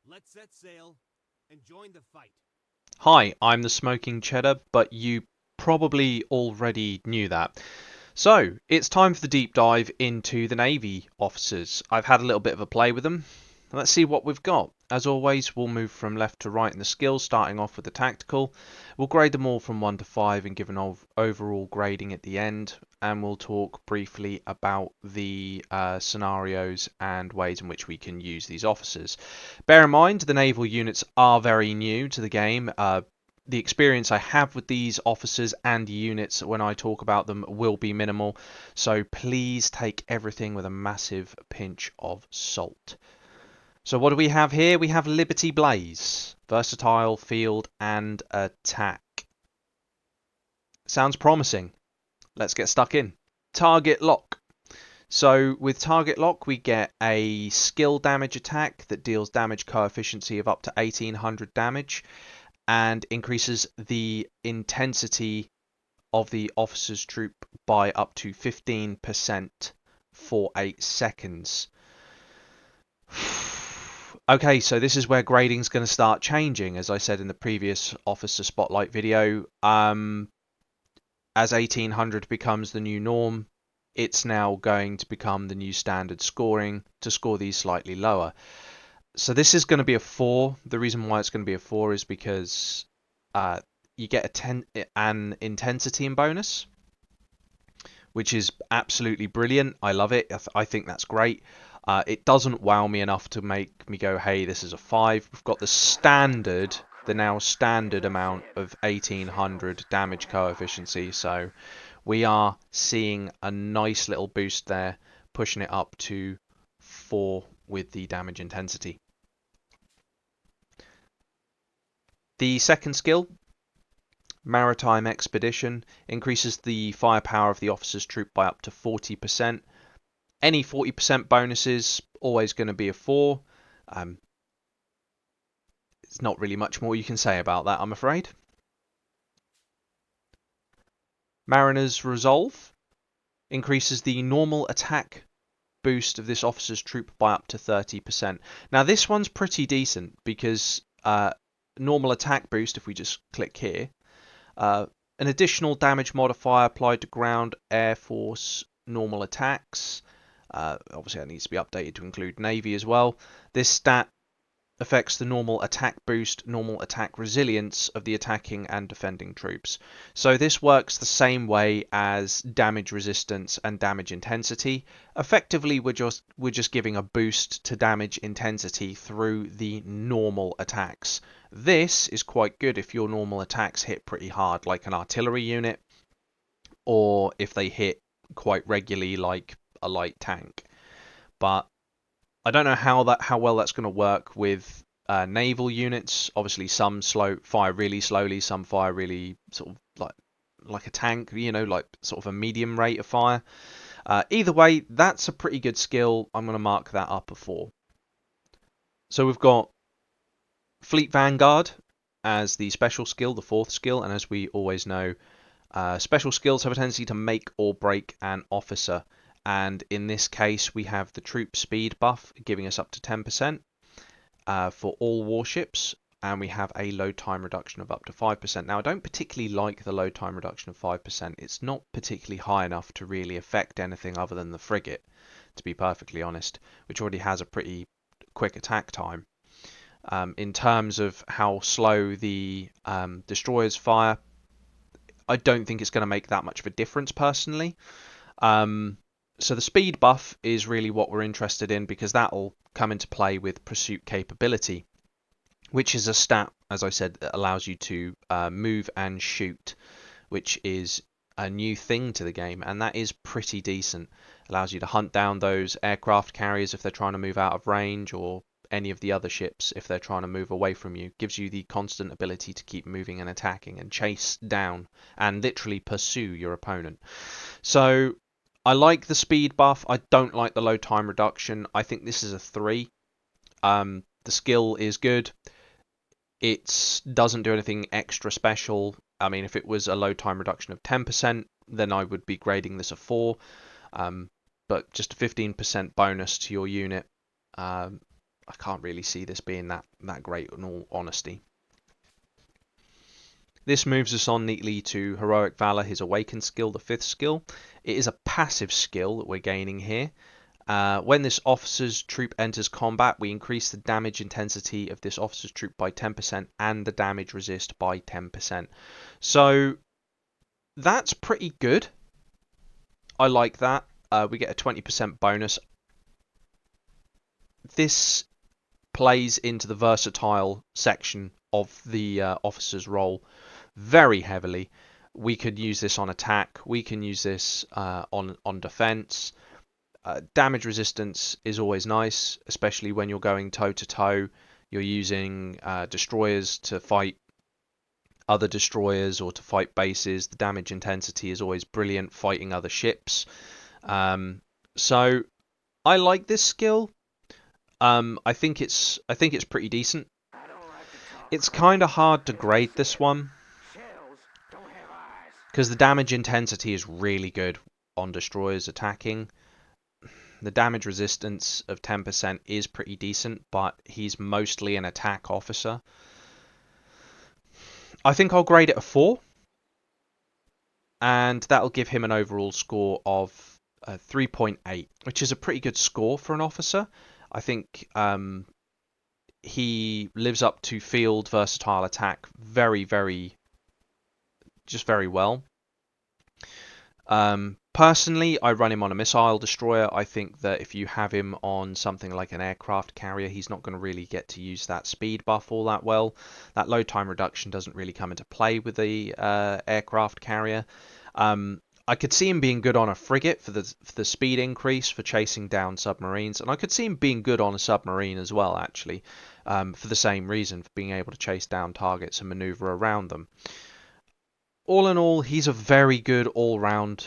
Let's set sail and join the fight. Hi, I'm the Smoking Cheddar, but you probably already knew that. So, it's time for the deep dive into the Navy officers. I've had a little bit of a play with them. Let's see what we've got. As always, we'll move from left to right in the skills, starting off with the tactical. We'll grade them all from 1 to 5 and give an overall grading at the end. And we'll talk briefly about the scenarios and ways in which we can use these officers. Bear in mind, the naval units are very new to the game. The experience I have with these officers and units when I talk about them will be minimal, so please take everything with a massive pinch of salt. So what do we have here? We have Liberty Blaze, versatile, field, and attack. Sounds promising. Let's get stuck in. Target lock. So with target lock we get a skill damage attack that deals damage coefficient of up to 1800 damage and increases the intensity of the officer's troop by up to 15% for 8 seconds. Okay, so this is where grading's going to start changing, as I said in the previous officer spotlight video. As 1800 becomes the new norm, it's now going to become the new standard scoring to score these slightly lower. So this is going to be a 4. The reason why it's going to be a 4 is because you get an intensity bonus, which is absolutely brilliant. I love it. I think that's great. It doesn't wow me enough to make me go, hey, this is a 5. We've got the now standard amount of 1800 damage coefficient. So we are seeing a nice little boost there, pushing it up to 4 with the damage intensity. The second skill, Maritime Expedition, increases the firepower of the officer's troop by up to 40%. Any 40% bonuses, always going to be a 4. It's not really much more you can say about that, I'm afraid. Mariner's Resolve increases the normal attack boost of this officer's troop by up to 30%. Now this one's pretty decent because normal attack boost, if we just click here, an additional damage modifier applied to ground, air force, normal attacks. Obviously that needs to be updated to include Navy as well. This stat affects the normal attack boost, normal attack resilience of the attacking and defending troops. So this works the same way as damage resistance and damage intensity. Effectively, we're just giving a boost to damage intensity through the normal attacks. This is quite good if your normal attacks hit pretty hard, like an artillery unit, or if they hit quite regularly, like a light tank. But I don't know how well that's going to work with naval units. Obviously, some fire really slowly, some fire really sort of like a tank, like sort of a medium rate of fire. Either way, that's a pretty good skill. I'm going to mark that up a 4. So we've got Fleet Vanguard as the special skill, the 4th skill, and as we always know, special skills have a tendency to make or break an officer. And in this case we have the troop speed buff giving us up to 10% for all warships, and we have a load time reduction of up to 5%. Now I don't particularly like the load time reduction of 5%. It's not particularly high enough to really affect anything other than the frigate, to be perfectly honest, which already has a pretty quick attack time. In terms of how slow the destroyers fire, I don't think it's going to make that much of a difference personally. So the speed buff is really what we're interested in because that'll come into play with pursuit capability, which is a stat, as I said, that allows you to move and shoot, which is a new thing to the game, and that is pretty decent. Allows you to hunt down those aircraft carriers if they're trying to move out of range, or any of the other ships if they're trying to move away from you. Gives you the constant ability to keep moving and attacking and chase down and literally pursue your opponent. So I like the speed buff. I don't like the load time reduction. I think this is a 3. The skill is good. It doesn't do anything extra special. I mean, if it was a load time reduction of 10%, then I would be grading this a 4. But just a 15% bonus to your unit I can't really see this being that great in all honesty. This moves us on neatly to Heroic Valor, his Awakened skill, the 5th skill. It is a passive skill that we're gaining here. When this officer's troop enters combat, we increase the damage intensity of this officer's troop by 10% and the damage resist by 10%. So that's pretty good. I like that. We get a 20% bonus. This plays into the versatile section of the officer's role very heavily. We could use this on attack. We can use this on defense. Damage resistance is always nice, especially when you're going toe-to-toe. You're using destroyers to fight other destroyers or to fight bases. The damage intensity is always brilliant fighting other ships. So I like this skill. I think it's pretty decent. It's kind of hard to grade this one because the damage intensity is really good on destroyers attacking. The damage resistance of 10% is pretty decent, but he's mostly an attack officer. I think I'll grade it a 4. And that'll give him an overall score of 3.8, which is a pretty good score for an officer. I think he lives up to field versatile attack very well. Personally, I run him on a missile destroyer. I think that if you have him on something like an aircraft carrier, he's not going to really get to use that speed buff all that well. That load time reduction doesn't really come into play with the aircraft carrier. I could see him being good on a frigate for the speed increase for chasing down submarines, and I could see him being good on a submarine as well, actually, for the same reason, for being able to chase down targets and maneuver around them. All in all, he's a very good all-round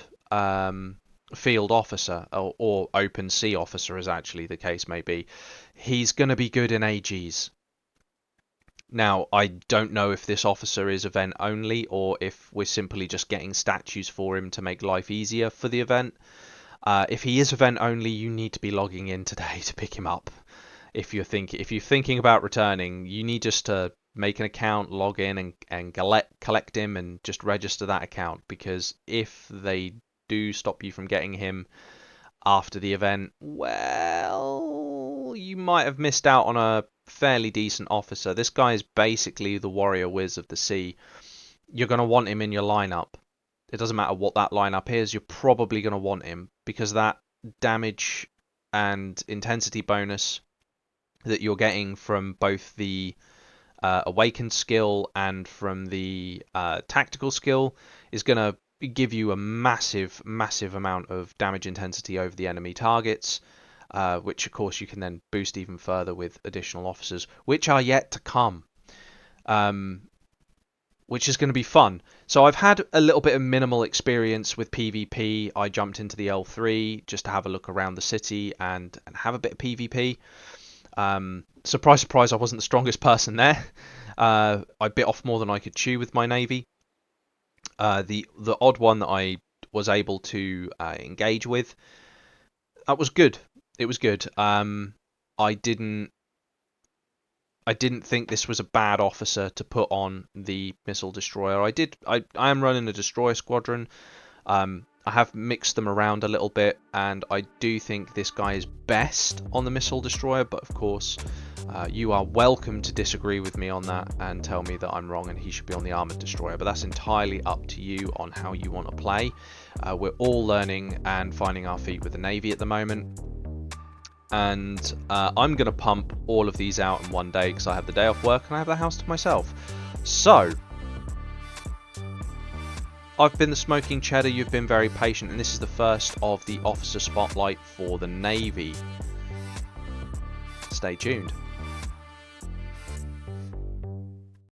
field officer, or open sea officer, as actually the case may be. He's going to be good in AGs. Now, I don't know if this officer is event only, or if we're simply just getting statues for him to make life easier for the event. If he is event only, you need to be logging in today to pick him up. If you're thinking about returning, you need just to make an account, log in, and collect him, and just register that account, because if they do stop you from getting him after the event, well, you might have missed out on a fairly decent officer. This guy is basically the warrior whiz of the sea. You're going to want him in your lineup. It doesn't matter what that lineup is, you're probably going to want him, because that damage and intensity bonus that you're getting from both the Awakened skill and from the tactical skill is going to give you a massive amount of damage intensity over the enemy targets, which of course you can then boost even further with additional officers, which are yet to come, which is going to be fun. So I've had a little bit of minimal experience with PvP. I jumped into the L3 just to have a look around the city and have a bit of PvP. Surprise, surprise, I wasn't the strongest person there. I bit off more than I could chew with my navy. The odd one that I was able to engage with, that was good. It was good. I didn't think this was a bad officer to put on the missile destroyer. I am running a destroyer squadron. I have mixed them around a little bit, and I do think this guy is best on the missile destroyer, but of course you are welcome to disagree with me on that and tell me that I'm wrong and he should be on the armored destroyer, but that's entirely up to you on how you want to play. We're all learning and finding our feet with the navy at the moment, and I'm going to pump all of these out in one day because I have the day off work and I have the house to myself. So I've been the Smoking Cheddar, you've been very patient, and this is the first of the officer spotlight for the Navy. Stay tuned.